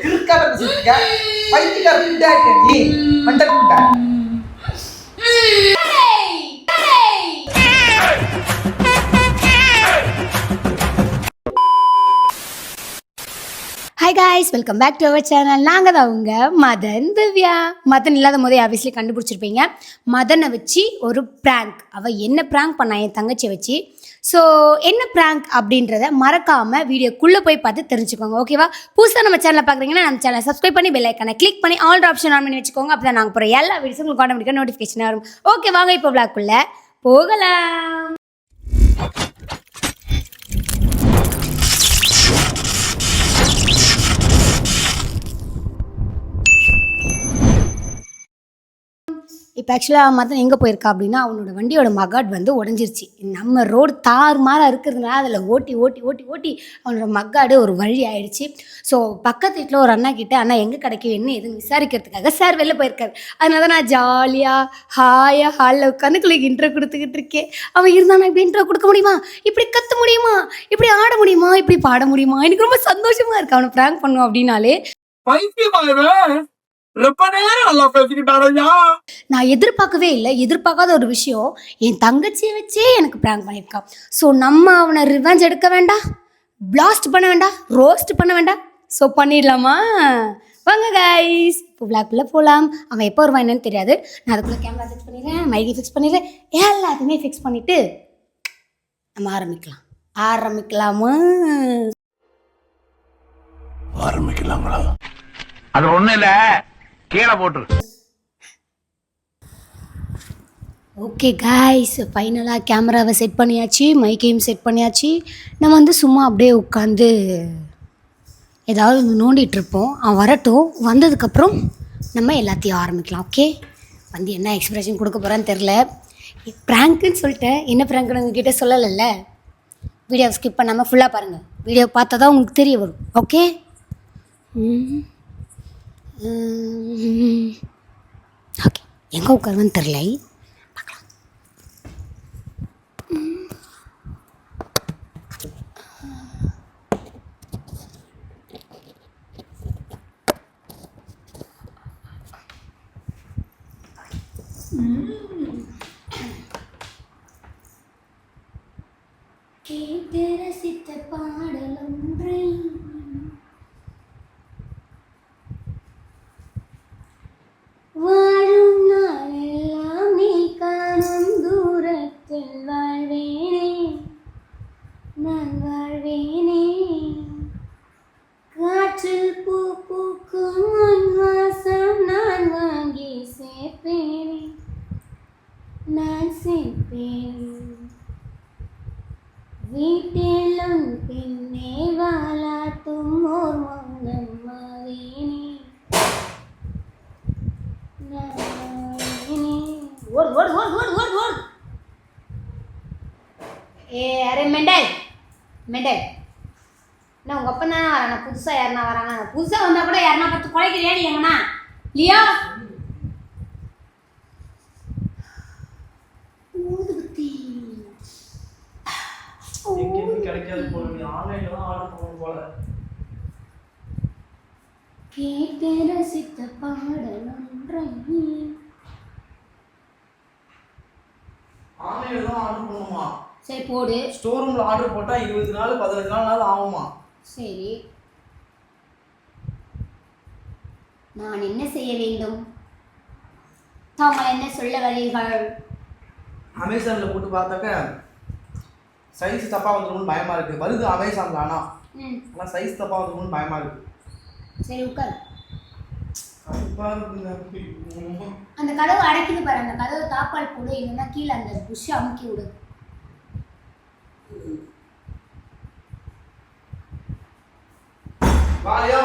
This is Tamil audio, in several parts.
கிறுக்கால பேசிட்டு பைத்தியக்கார பிட்டாயிட்ட நீ மண்டல் பிட்டா. Hi guys, welcome back to our channel. நாங்கள் தான் உங்க மதன் திவ்யா. மதன் இல்லாத போதே ஆப்வியஸ்லி கண்டுபிடிச்சிருப்பீங்க. மதனை வச்சு ஒரு ப்ராங்க், அவள் என்ன ப்ராங்க் பண்ணா என் தங்கச்சியை வச்சு. ஸோ என்ன ப்ராங்க் அப்படின்றத மறக்காமல் வீடியோக்குள்ளே போய் பார்த்து தெரிஞ்சுக்கோங்க, ஓகேவா? புதுசாக நம்ம சேனலை பார்க்குறீங்கன்னா நம்ம சேனலை சப்ஸ்கிரைப் பண்ணி பெல் ஐக்கானை கிளிக் பண்ணி ஆல் ஆப்ஷன் ஆன் பண்ணி வச்சுக்கோங்க. அப்போ தான் நாங்கள் போகிற எல்லா வீடியோஸும் உங்களுக்கு ஆட்டோமேட்டிக்காக நோட்டிஃபிகேஷன் வரும். ஓகே, வாங்க இப்போ விளாக்குள்ளே போகலாம். இப்போ ஆக்சுவலாக மதன் எங்கே போயிருக்கா அப்படின்னா, அவனோட வண்டியோட மகாட் வந்து உடஞ்சிருச்சு. நம்ம ரோடு தாறுமாறாக இருக்கிறதுனால அதில் ஓட்டி ஓட்டி ஓட்டி ஓட்டி அவனோட மக்காடு ஒரு வழி ஆயிடுச்சு. ஸோ பக்கத்து வீட்டில் ஒரு அண்ணா கிட்டே அண்ணா எங்கே கிடைக்கும் என்ன எதுன்னு விசாரிக்கிறதுக்காக சார் வெளில போயிருக்காரு. அதனால தான் நான் ஜாலியாக ஹாயாக ஹாலில் உட்காந்து இன்ட்ரோ கொடுத்துக்கிட்டு இருக்கேன். அவன் இருந்தானா இப்படி இன்ட்ரோ கொடுக்க முடியுமா, இப்படி கற்று முடியுமா, இப்படி ஆட முடியுமா, இப்படி பாட முடியுமா? எனக்கு ரொம்ப சந்தோஷமாக இருக்குது அவனை ப்ராங்க் பண்ணுவோம் அப்படின்னாலே. நான் எதிர்பார்க்கவே இல்லை. எதிர்பார்க்காத ஒரு விஷயம் என் தங்கச்சியை வச்சே எனக்கு ப்ராங்க் பண்ணியிருக்கான். ஸோ நம்ம அவனை ரிவெஞ்ச் எடுக்க வேண்டாம், பிளாஸ்ட் பண்ண வேண்டாம், ரோஸ்ட் பண்ண வேண்டாம். ஸோ பண்ணிடலாமா? வாங்க கைஸ், இப்போ விளாக்குள்ளே போகலாம். அவன் எப்போ வருவான் என்னன்னு தெரியாது. நான் அதுக்குள்ளே கேமரா ஃபிக்ஸ் பண்ணிடுறேன், மைக்கை ஃபிக்ஸ் பண்ணிடுறேன், எல்லாத்தையுமே ஃபிக்ஸ் பண்ணிவிட்டு நம்ம ஆரம்பிக்கலாமா? ஆரம்பிக்கலாங்களா? அது ஒன்றும் இல்லை, கீழே போட்டு. ஓகே காய்ஸ், ஃபைனலாக கேமராவை செட் பண்ணியாச்சு, மைக்கையும் செட் பண்ணியாச்சு. நம்ம வந்து சும்மா அப்படியே உட்காந்து ஏதாவது நோண்டிகிட்ருப்போம். அவன் வரட்டும், வந்ததுக்கப்புறம் நம்ம எல்லாத்தையும் ஆரம்பிக்கலாம். ஓகே, வந்து என்ன எக்ஸ்ப்ரெஷன் கொடுக்க போகிறான்னு தெரில. ப்ராங்க்குன்னு சொல்லிட்டேன், என்ன ப்ராங்க்குன்னு உங்ககிட்ட சொல்லலைல்ல. வீடியோவை ஸ்கிப் பண்ணாமல் ஃபுல்லாக பாருங்கள். வீடியோ பார்த்தா தான் உங்களுக்கு தெரிய வரும். ஓகே, ஓகே, எங்கே உட்காருன்னு தெரில. பார்க்கலாம். கேட்டு ரசித்த பாடலொன்றை வாழும் நாளெல்லாம் நீ காணும் தூரத்தில் வாழ்வேனே, நான் வாழ்வேனே. காற்றில் பூ பூக்கும் உன் வாசம் நான் வாங்கி சேர்ப்பேனே, நான் சேர்ப்பேன். வீட்டிலும் பின்னே வாலாட்டும் ஓர் மௌனம் மாவேனே. அரே மெண்டல் மெண்டல், என்ன உங்கள் அப்பா தானே வரானா? புதுசாக யாருனா வரானா? புதுசாக வந்தால் கூட யாருனா பார்த்து குறைக்கிறியாடி எங்கண்ணா இல்லையா? கேட்டு ரசித்த பாடலொன்றை ஆன்லைன்ல தான் ஆர்டர் பண்ணுமா? சரி போடு. ஸ்டோர் ரூம்ல ஆர்டர் போட்டா 20 நாள் 15 நாள் ஆகுமா? சரி, நான் என்ன செய்ய வேண்டும்? தாங்கள் என்ன சொல்ல வரீர்கள்? அமேசான்ல போட்டு பார்த்தாக்க சைஸ் தப்பா வந்துரும்னு பயமா இருக்கு. வருது அமேசான்ல, ஆனா சைஸ் தப்பா வந்துரும்னு பயமா இருக்கு. சரி உட்கார். அந்த கதவு அடைக்குது பாரு, அந்த கதவு தாப்பால் போடு, இல்லைன்னா கீழே அந்த புஷ் அமுக்கி விடு. வாலியா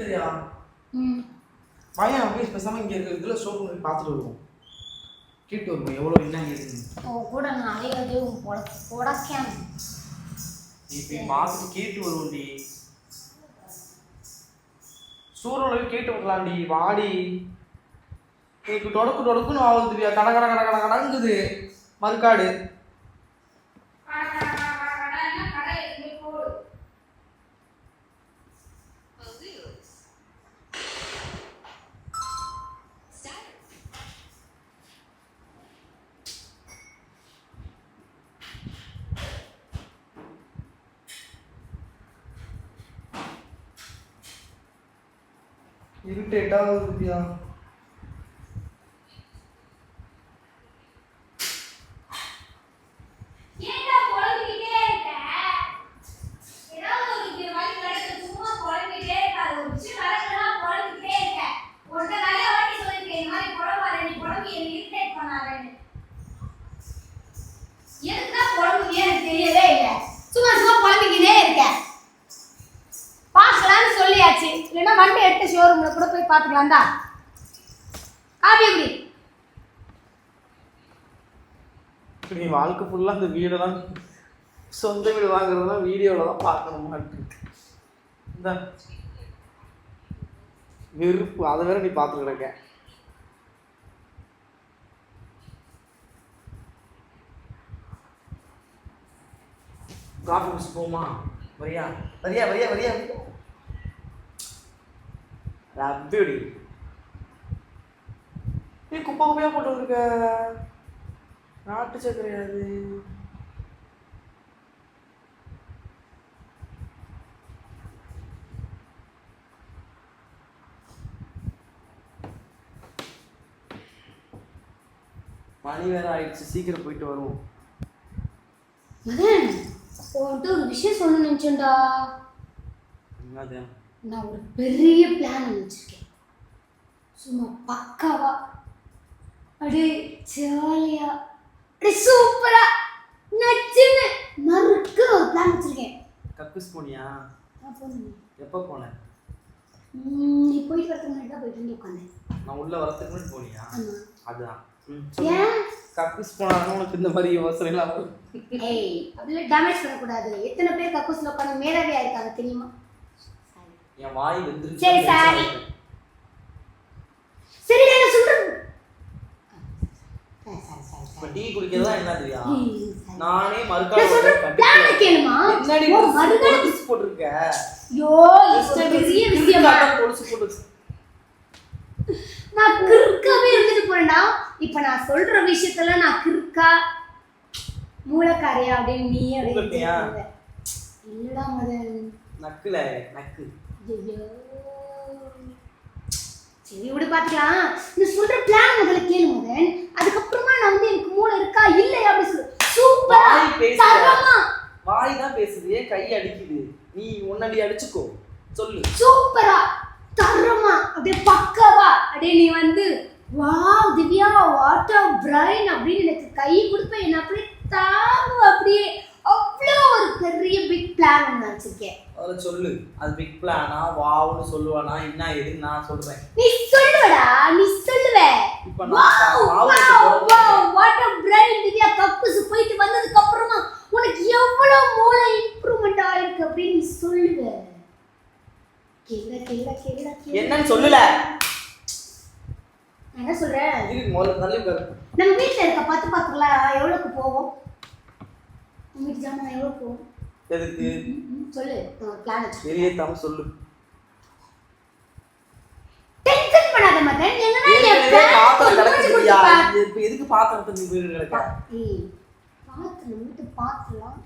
தெரியா? பையன் அப்படியே பேசாம இங்க இருக்கிற இதுல ஷோரூம் பார்த்துட்டு வருவோம். கேட்டு வருவோம் எவ்வளோ என்ன கேட்டு உன் கூட நான் அலைவதே உடக்கேன். இப்போ பார்த்துட்டு கேட்டு வருவோம்டி. சூரியன் கேட்டு வரலாம்டி. வாடி எனக்கு டொடக்குன்னு ஆகுது. கட கட கட கட கடங்குது மறுக்காடு. இருட்டேட்டா இருக்குதியா. இல்லைன்னா வண்டி எடுத்து ஷோரூம்ல கூட போய் பார்த்துக்கலாம்டா. காபி எப்படி நீ வாழ்க்கை ஃபுல்லாக அந்த வீடெல்லாம் சொந்த வீடு வாங்குறதுலாம் வீடியோவில் தான் பார்க்கணுமாட்டு இந்த வெறுப்பு. அதை வேற நீ பார்த்து கிடக்க. காஃபி குடிச்சு போமா? வரியா வரியா வரியா வரியா ரப்படி. நீ குப்பை குப்பையா போட்டு வந்துருக்க. நாட்டு சக்கரையாது. மணி வேற ஆயிடுச்சு. சீக்கிரம் போயிட்டு வருவோம். மகன் உன்கிட்ட ஒரு விஷயம் சொல்ல நினைச்சேன்டா. என்னது? நான் ஒரு பெரிய பிளான் வச்சிருக்கேன். சும்மா பக்காவா அப்படியே ஜாலியா அப்படியே சூப்பரா நச்சுன்னு நறுக்கு ஒரு பிளான் வச்சிருக்கேன். கக்கூஸ் போனியா? நான் போனேன். எப்போ போனேன்? நீ போயிட்டு வரதுக்கு முன்னாடி தான் போயிட்டு வந்து உட்காந்தேன். நான் உள்ள வரதுக்கு முன்னாடி போனியா? அதுதான். ஏன் கக்கூஸ் போனாலும் உனக்கு இந்த மாதிரி யோசனை எல்லாம் வரும்? ஏய் அப்படிலாம் டேமேஜ் பண்ணக்கூடாது. எத்தனை பேர் கக்கூஸ்ல உட்காந்து மேலாவே ஆயிருக்காங்க தெரியுமா? என் வாய் வந்துருச்சு. சரி சாரி. சரி நான் சொல்றேன். இப்ப டீ குடிக்கிறதா என்ன தெரியா? நானே நான் மறுக்கால சொல்றேன் பிளான் கேளுமா? என்னடி மறுகால கொலுசு போட்டுருக்க? யோ இது பெரிய விஷயமா? கொலுசு போட்டு நான் கிறுக்காவே இருந்துட்டு போறேன்டா. இப்ப நான் சொல்ற விஷயத்துல நான் கிறுக்கா மூலக்காரியா அப்படின்னு நீ அப்படியே இல்லடா மதன். நக்குல நக்கு. சரி விடு பாத்துக்கலாம். நீ சொல்ற பிளான் முதல்ல கேளு மதன். அதுக்கப்புறமா நான் வந்து எனக்கு மூளை இருக்கா இல்லையா அப்படி சொல்லு. சூப்பரா தரமா வாய் தான் பேசுது. ஏன் கை அடிக்குது? நீ உன்னடி அடிச்சுக்கோ. சொல்லு. சூப்பரா தரமா அப்படியே பக்காவா அப்படியே நீ வந்து wow Divya what a brain அப்படின்னு எனக்கு கை கொடுப்ப என்ன அப்படியே தாங்க அப்படியே அவ்வளோ ஒரு பெரிய பிக் பிளான் ஒன்று வச்சிருக்கேன். அதில் சொல்லு. அது பிக் பிளானா வாவ்னு சொல்லுவானா என்ன எதுன்னு நான் சொல்றேன். நீ சொல்லுவடா. நீ சொல்லுவ. இப்போ வாட் அ பிரைன் திவ்யா கப்புஸ் போயிட்டு வந்ததுக்கு அப்புறமா உனக்கு எவ்வளவு மூளை இம்ப்ரூவ்மெண்ட் ஆயிருக்கு அப்படின்னு நீ சொல்லுவ. என்னன்னு சொல்லல. என்ன சொல்றேன்? நம்ம வீட்டுல இருக்க பத்து பாத்துக்கலாம் எவ்வளவுக்கு போகும்? வீட்டு ஜாமான் எவ்வளவு போகும்? எதுக்கு சொல்லு. பிளான் பெரிய தம் சொல்லு. டென்ஷன் பண்ணாத மதன். என்னன்னா பாத்திரம் கிடக்குதுயா. இப்போ எதுக்கு பாத்திரத்தை வீடு கிடக்க? பாத்திரம் வீட்டு பாத்திரம்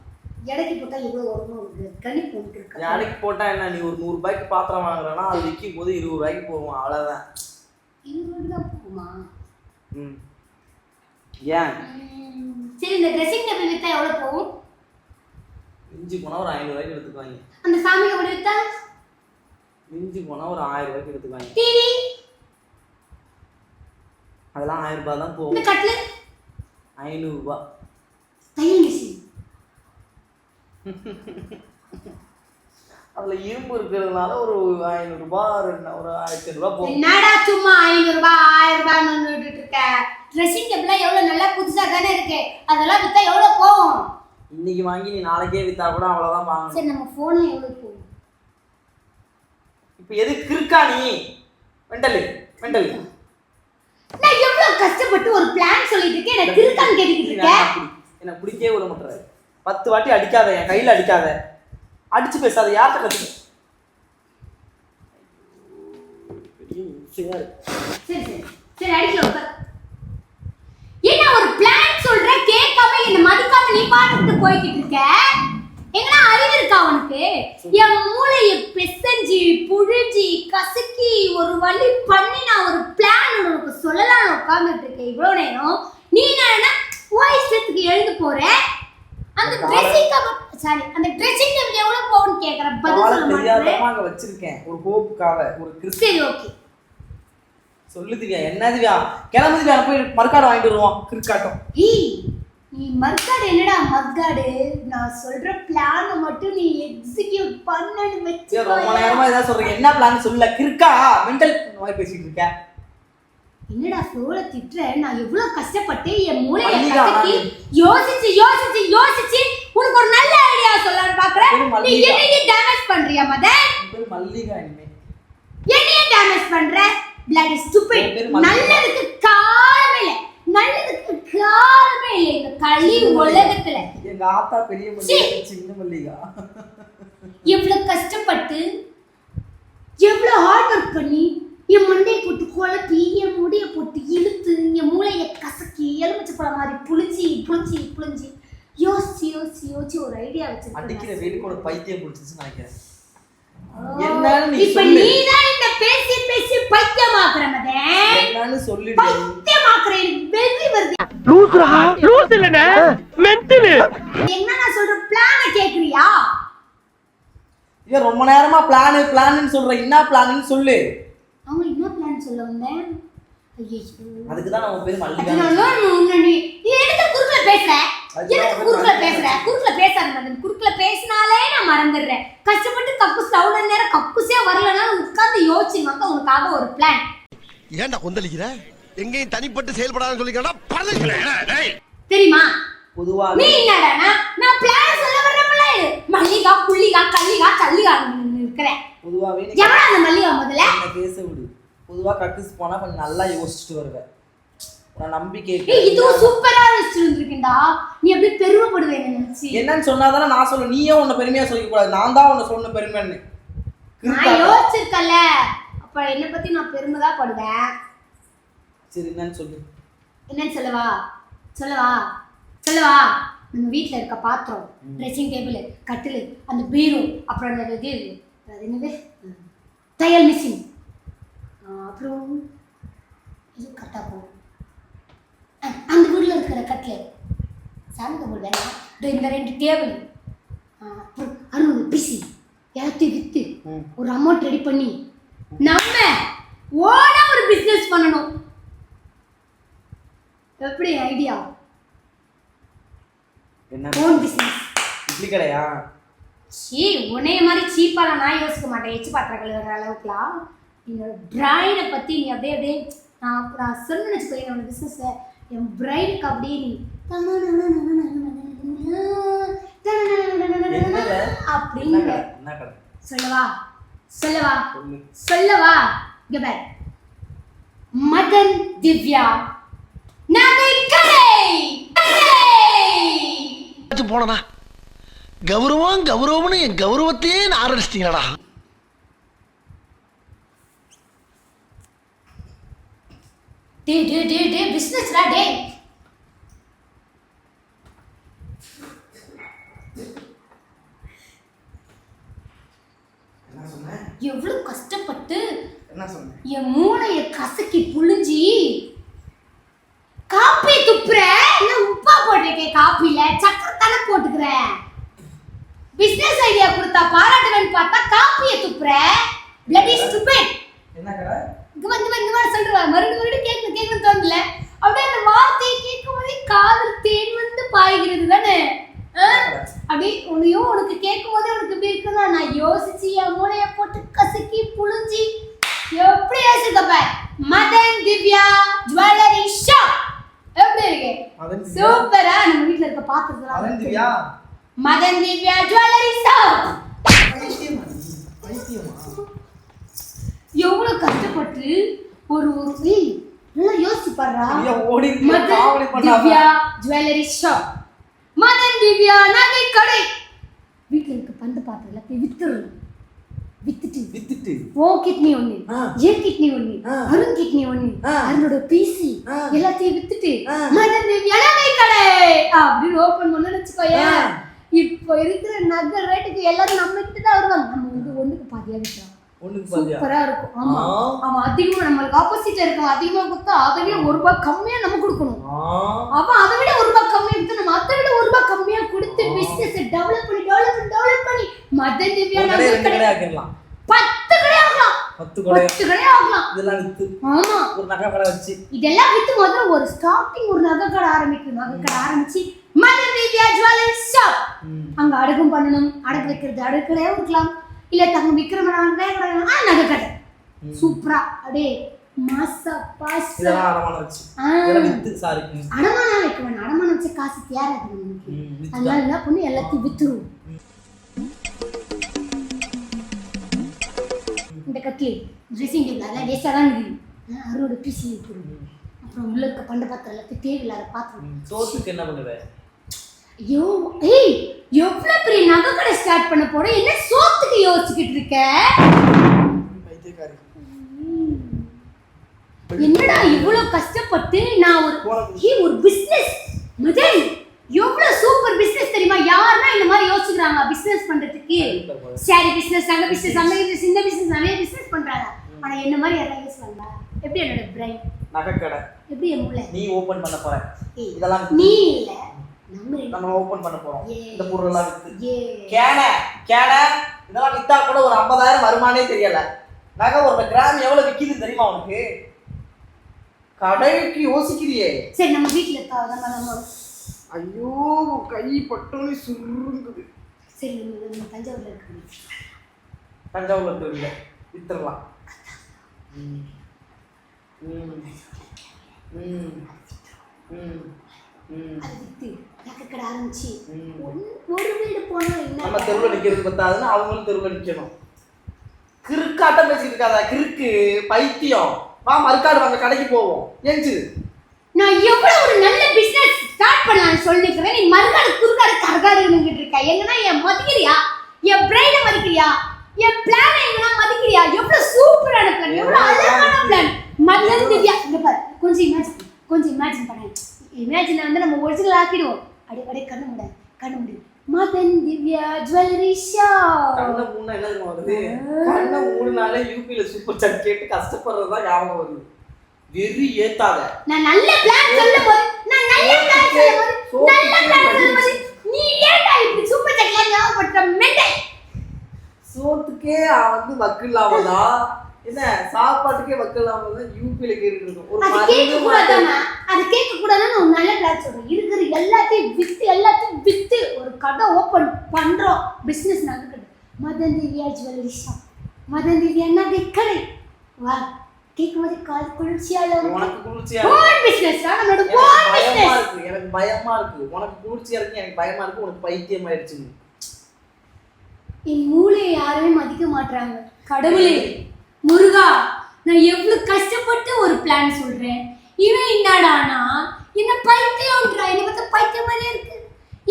எடைக்கு போட்டா எவ்வளவு வரும்னு ஒரு கணிப்பு போட்டு இருக்க. எடைக்கு போட்டா என்ன? நீ ஒரு 100 ரூபாய்க்கு பாத்திரம் வாங்குறனா அது விற்கும் போது 20 ரூபாய்க்கு போகும். அவ்வளவுதான். 20 ரூபாய்க்கு தான் போகுமா? ஏன்? சரி இந்த ட்ரெஸ்ஸிங் டேபிள் வித்தா எவ்வளவு போகும்? மிஞ்சி போனா ஒரு 500 ரூபாய்க்கு எடுத்துக்குவாங்க. அந்த சாமி கபடி வித்தா மிஞ்சி போனா ஒரு 1000 ரூபாய்க்கு எடுத்துக்குவாங்க. டிவி அதெல்லாம் 1000 ரூபாய் தான் போகும். இந்த கட்ல 500 ரூபாய். தையல் மிஷின் அதுல இரும்பு இருக்கிறதுனால ஒரு 500 ரூபாய் ஒரு 1000 ரூபாய் போகும். என்னடா சும்மா 500 ரூபாய் 1000 ரூபாய் நின்னுட்டு இருக்க? ட்ரெஸ்ஸிங் டேபிள்லாம் எவ்வளோ நல்லா புதுசாக தானே இருக்கு, அதெல்லாம் விற்றா எவ்வளோ போகும்? இன்னைக்கு வாங்கி நீ நாளைக்கே விற்றா கூட அவ்வளோதான் வாங்கணும். சரி நம்ம ஃபோனில் எவ்வளோ போகும்? இப்போ எதுக்கு இருக்கா நீ? மெண்டலு நான் எவ்வளோ கஷ்டப்பட்டு ஒரு பிளான் சொல்லிட்டு இருக்கேன், எனக்கு இருக்கான்னு கேட்டுக்கிட்டு இருக்கேன். எனக்கு பிடிக்கவே விட மாட்டேறாரு. 10 வாட்டி அடிக்காத, என் கையில் அடிக்காத, அடிச்சு பேசாத. யார்கிட்ட கற்றுக்க? சரி அடிக்கலாம். என்ன ஒரு பிளான் சொல்ற, கேட்காம என்ன மதிக்காம நீ பாட்டுட்டு போய்கிட்டு இருக்க? எங்கனா அறிவு இருக்கா உனக்கு? என் மூளையை பிசைஞ்சு புழிஞ்சி கசக்கி ஒரு வழி பண்ணி நான் ஒரு பிளான் உனக்கு சொல்லலாம் உட்கார்ந்துட்டு இருக்கேன் இவ்வளவு நேரம். நீ என்ன வாய்ஸ்க்கு எழுந்து போற? அந்த ட்ரெஸ்ஸிங் அந்த ட்ரெஸ்ஸிங் டேபிள் எவ்வளவு போகும்னு கேக்குறேன், பதில் சொல்ல மாட்டேன். வச்சிருக்கேன் ஒரு கோப்புக்காக ஒரு சரி ஓகே சொல்லு திவ்யா. என்ன திவ்யா, கிளம்பு திவ்யா, போய் மறுக்காடு வாங்கிட்டு வருவோம். கிறுக்காட்டம். நீ மறுக்காடு என்னடா மறுக்காடு? நான் சொல்ற பிளான் மட்டும் நீ எக்ஸிக்யூட் பண்ணன்னு வெச்சு ரொம்ப நேரமா ஏதாவது சொல்றீங்க. என்ன பிளான் சொல்ல? கிறுக்கா மெண்டல் மாதிரி பேசிட்டு இருக்க. என்னடா ஃப்ளோல திட்ற? நான் எவ்வளவு கஷ்டப்பட்டு என் மூளையை கசக்கி யோசிச்சு உனக்கு ஒரு நல்ல ஐடியா சொல்லலாம்னு பாக்குறேன். நீ என்னையே டேமேஜ் பண்றியா மதன்? மல்லிகா இனிமே என்னையே டேமேஜ் பண்ற? bloody stupid. நல்லதுக்கு காலமே இல்ல, நல்லதுக்கு காலமே இல்ல இந்த களி உலகத்துல. எங்க ஆத்தா பெரிய மல்லிகா, சின்ன மல்லிகா. எவ்வளவு கஷ்டப்பட்டு எவ்வளவு ஹார்ட் ஒர்க் பண்ணி என் மண்டையை போட்டு குழப்பி என் முடியை போட்டு இழுத்து என் மூளையை கசக்கி எலுமிச்சை பழம் மாதிரி புளிஞ்சி யோசிச்சு ஒரு ஐடியா வச்சு அடிக்கிற வெயிலுக்கு ஒரு பைத்தியம் பிடிச்சிச்சு நினைக்கிறேன். இப்ப நீதான் இந்த பேசி பைத்தியமாக்குற மதன். என்னன்னு சொல்லி பைத்தியமாக்குறேன் வெறி வருது. லூஸ் இல்லனே மென்டல். என்ன நான் சொல்ற பிளான கேக்குறியா? ஏன் ரொம்ப நேரமா பிளான்னு சொல்ற? என்ன பிளான்னு சொல்லு. அவங்க என்ன பிளான் சொல்ல வந்தேன்? ஐயோ அதுக்கு தான் நம்ம பேர் மல்லிகா. நீ எதுக்கு குறுக்குல பேசுற? குறுக்குல பேசினாலே நான் மறந்துடுறேன். கஷ்டப்பட்டு கக்கூஸ் அவ்வளோ நேரம் கக்கூஸே வரலன்னா உட்காந்து யோசிச்சுவாங்க உனக்காக ஒரு பிளான். ஏன்டா கொந்தளிக்கிற? எங்கேயும் தனிப்பட்டு செயல்படாதுன்னு சொல்லிக்கிறா தெரியுமா? பொதுவா நீ என்னடா நான் பிளான் சொல்ல வரப்பல மல்லிகா புள்ளிகா கல்லிகா சல்லிகா இருக்கிறேன். பொதுவாவே எவனா அந்த மல்லிகா முதல்ல என்ன பேச விடு. பொதுவா கக்கூஸ் போனா கொஞ்சம் நல்லா யோசிச்சுட்டு வருவேன். நான் நம்பிக்கை. இது சூப்பரா வச்சிருந்திருக்கேன்டா. நீ அப்படியே பெருமைப்படுவேன் நினைச்சி. என்னன்னு சொன்னாதானே நான் சொல்ல. நீயே உன்னை பெருமையா சொல்லிக்க கூடாது. நான் தான் உன்னை சொன்ன பெருமைன்னு. நான் யோசிச்சிருக்கல. அப்ப என்ன பத்தி நான் பெருமை தான் படுவேன். சரி என்னன்னு சொல்லு. என்னன்னு சொல்லவா? நம்ம வீட்டில் இருக்க பாத்திரம், ட்ரெஸ்ஸிங் டேபிள், கட்டில், அந்த பீரோ, அப்புறம் அந்த இது என்னது தையல் மிஷின், அப்புறம் இது கரெக்டாக போகும். அந்த வீட்டில் இருக்கிற கட்டில் சாமி கபோல் வேணாம். இந்த 2 டேபிள், அப்புறம் 60 பிசி எல்லாத்தையும் விற்று ஒரு அமௌண்ட் ரெடி பண்ணி நம்ம ஓனா ஒரு பிஸ்னஸ் பண்ணணும். எப்படி ஐடியா? என்ன ஓன் பிசினஸ். இட்லி கடையா? உன்னைய மாதிரி சீப்பாலாம் நான் யோசிக்க மாட்டேன். எச்சு பாத்திரம் கழுவுற அளவுக்குலாம் என்னோட பிரைனை பற்றி நீ அப்படியே நான் சொன்னு வச்சுக்கோ. என்னோட பிஸ்னஸில் என் பிரைனுக்கு அப்படியே நீ அப்படிங்கிற சொல்லவா இங்க பாரு. மதன் திவ்யா நகை கடை போனா கௌரவம்னு என் கௌரவத்தையே ஆரம்பிச்சிட்டீங்களா? டே பிசினஸ்டா டே. எவ்வளவு கஷ்டப்பட்டு என் மூளையை கசக்கி புழிஞ்சி காப்பி துப்புற. இல்ல உப்பா போட்டிருக்கேன் காப்பில, சக்கரை தானே போட்டுக்கிறேன். பிசினஸ் ஐடியா கொடுத்தா பாராட்டுவேன்னு பார்த்தா காப்பியை துப்புற. bloody stupid. என்ன கடை? இங்க வந்து சொல்றேன். மறுபடியும் கேட்கணும் தோணல. அப்படியே அந்த வார்த்தையை கேட்கும்போதே காதல் தேன் வந்து பாய்கிறது தானே. அப்படி உனக்கு கேட்கும் போதே உனக்கு எப்படி இருக்குன்னா நான் யோசிச்சு என் மூளையை போட்டு கசக்கி புழிஞ்சி எப்படி யோசிக்கப்ப. Madhan Divya jewellery shop. எப்படி இருக்கு? சூப்பரா நம்ம வீட்ல இருக்க பாத்திரத்துல மதன் திவ்யா மதன் திவ்யா ஜுவல்லரி ஷாப். எவ்வளவு கஷ்டப்பட்டு ஒரு நல்லா யோசிச்சு பாருடா. மதன் திவ்யா ஜுவல்லரி ஷாப், மதன் திவ்யா நகை கடை. வீட்டுல இருக்க பந்து பாத்திரம் எல்லாத்தையும் வித்துட்டு ஓ கிட்னி ஒண்ணு, என் கிட்னி ஒண்ணு, அருண் கிட்னி ஒண்ணு, அருணோட பிசி எல்லாத்தையும் வித்துட்டு மதன் திவ்யா நகை கடை அப்படின்னு ஓபன் பண்ண வச்சுக்கோயேன். இப்போ இருக்கிற நகை ரேட்டுக்கு எல்லாரும் நம்ம கிட்ட தான் வருவாங்க. நம்ம வந்து ஒண்ணுக்கு பாதியா விற்கிறோம். சூப்பரா இருக்கும். ஆமா ஆமா, அதிகமா நம்மளுக்கு ஆப்போசிட்ல இருக்கும். அதிகமா கொடுத்தா அதை விட ₹1 கம்மியா நம்ம கொடுக்கணும். அவன் அதை விட ₹1 கம்மியா கொடுத்து நம்ம அதை விட ₹1 கம்மியா கொடுத்து பிசினஸ் டெவலப் பண்ணி மதன் திவ்யா நகை கடை ஆக்கலாம். 10 கடை ஆகலாம். 10 கடை ஆகலாம். இதெல்லாம் வித்து ஆமா ஒரு நகை கடை வச்சு இதெல்லாம் வித்து முதல்ல ஒரு ஸ்டார்டிங் ஒரு நகை கடை ஆரம்பிக்கணும். நகை கடை ஆரம்பிச்சு மதன் திவ்யா ஜுவல்லரி ஷாப் அங்க அடகும் பண்ணணும். அடகு வைக்கிறது அடுக்கடையா இருக்கலாம், இல்ல தங்க விக்ரமரான நகை கடை. சூப்பரா அப்படியே மாசா பாஸ் அடமானம் வச்சு இதெல்லாம் வித்து சாரி அடமானம் வைக்க வேணாம். அடமானம் வச்ச காசு தேராது நமக்கு. அதனால என்ன பண்ணி எல்லாத்தையும் வித்துருவோம். இந்த கட்லி ட்ரெஸ்ஸிங் டேபிள் அதெல்லாம் வேஸ்டாக தான் இருக்குது. அருணோட பிசி இருக்குது. அப்புறம் உள்ள இருக்க பண்ட பாத்திரம் எல்லாத்தையும் தேவையில்லாத பாத்திரம். சோத்துக்கு என்ன பண்ணுவேன்? ஐயோ ஏய், எவ்வளோ பெரிய நகை கடை ஸ்டார்ட் பண்ண போற, என்ன சோத்துக்கு யோசிச்சுக்கிட்டு இருக்க? என்னடா இவ்வளோ கஷ்டப்பட்டு நான் ஒரு பிசினஸ் மதன் எவ்வளவு சூப்பர் பிசினஸ் தெரியுமா? யாருன்னா இந்த மாதிரி யோசிக்கிறாங்க பிசினஸ் பண்றதுக்கு. சரி பிசினஸ் அங்க பிசினஸ் அங்க பிசினஸ் இந்த பிசினஸ் நிறைய பிசினஸ் பண்றாங்க. ஆனா என்ன மாதிரி யாராவது யோசிப்பாங்க? எப்படி என்னோட பிரைன் நகை கடை எப்படி என் மூளை நீ ஓபன் பண்ண போற. இதெல்லாம் நீ இல்ல நம்ம ஓபன் பண்ண போறோம். இந்த பொருள் எல்லாம் வித்து கேன இதெல்லாம் வித்தா கூட ஒரு 50,000 வருமானே தெரியல. நகை ஒரு கிராம் எவ்வளவு விக்குது தெரியுமா உனக்கு? கடைக்கு யோசிக்கிறியே. சரி நம்ம வீட்டுல நம்ம ஐயோ கை பட்டோனி சுருங்குது. சரி நம்ம தஞ்சாவூர்ல இருக்கு. தஞ்சாவூர்ல இல்ல வித்துறலாம். அது வித்து நகை கடை ஆரம்பிச்சு ஒரு வீடு போனா என்ன நம்ம தெருவில் நிக்கிறது பத்தாதுன்னு அவங்களும் தெருவில் நிக்கணும். கிறுக்காட்டம் பேசிட்டு இருக்காதா? கிறுக்கு பைத்தியம். வா மறுக்காடு வாங்க கடைக்கு போவோம். ஏஞ்சு நான் எவ்வளவு ஒரு நல்ல பிசினஸ் ஸ்டார்ட் பண்ணலாம்னு சொல்லிக்கிறேன். நீ மறுகாடு குறுகாடு கரகாடுன்னு இருக்க. எங்கன்னா என் மதிக்கிறியா? என் பிரைனை மதிக்கிறியா? என் பிளானை எங்கன்னா மதிக்கிறியா? எவ்வளவு சூப்பரான பிளான், எவ்வளவு அழகான பிளான். மதன் திவ்யா இங்க பாரு, கொஞ்சம் இமேஜின் பண்ணு. இமேஜினை வந்து நம்ம ஒரிஜினல் ஆக்கிடுவோம். அடி கண்ணு முடி மதன் திவ்யா ஜுவல்லரி ஷாப். கண்ண மூணா என்ன வருது? கண்ண மூணுனாலே யூபில சூப்பர் சாட் கேட்டு கஷ்டப்படுறது தான் ஞாபகம் வருது. வெறி ஏத்தாத. நான் நல்ல பிளான் சொல்லும்போது நீ ஏன்டா இப்படி சூப்பர் சாட் ஞாபகப்படுற மெண்டல்? சோத்துக்கே வந்து வக்கு இல்லாமதா என்ன சாப்பாட்டுக்கே வக்கு இல்லாமதா யூபில கேட்டு இருக்கோம். ஒரு அது கேட்க கூடாதுன்னு நான் நல்ல பிளான் சொல்றேன். இருக்கிற எல்லாத்தையும் வித்து ஒரு கடை ஓபன் பண்றோம். பிசினஸ் நகை கடை மதன் திவ்யா ஜுவல்லரி ஷாப், மதன் திவ்யா நகை கடை. வா கேக்கும்போது கால் குளிர்ச்சியா இருக்கு. உனக்கு குளிர்ச்சியா இருக்கு பிசினஸ் நம்மளோட போன் பிசினஸ். எனக்கு பயமா இருக்கு. உனக்கு குளிர்ச்சியா இருக்கு, எனக்கு பயமா இருக்கு. உனக்கு பைத்தியம் ஆயிடுச்சு. என் மூளையை யாருமே மதிக்க மாட்டாங்க. கடவுளே முருகா, நான் எவ்வளவு கஷ்டப்பட்டு ஒரு பிளான் சொல்றேன். இவன் என்னடானா என்ன பைத்தியம்ன்றா. என்ன பார்த்தா பைத்தியம் மாதிரியே இருக்கு,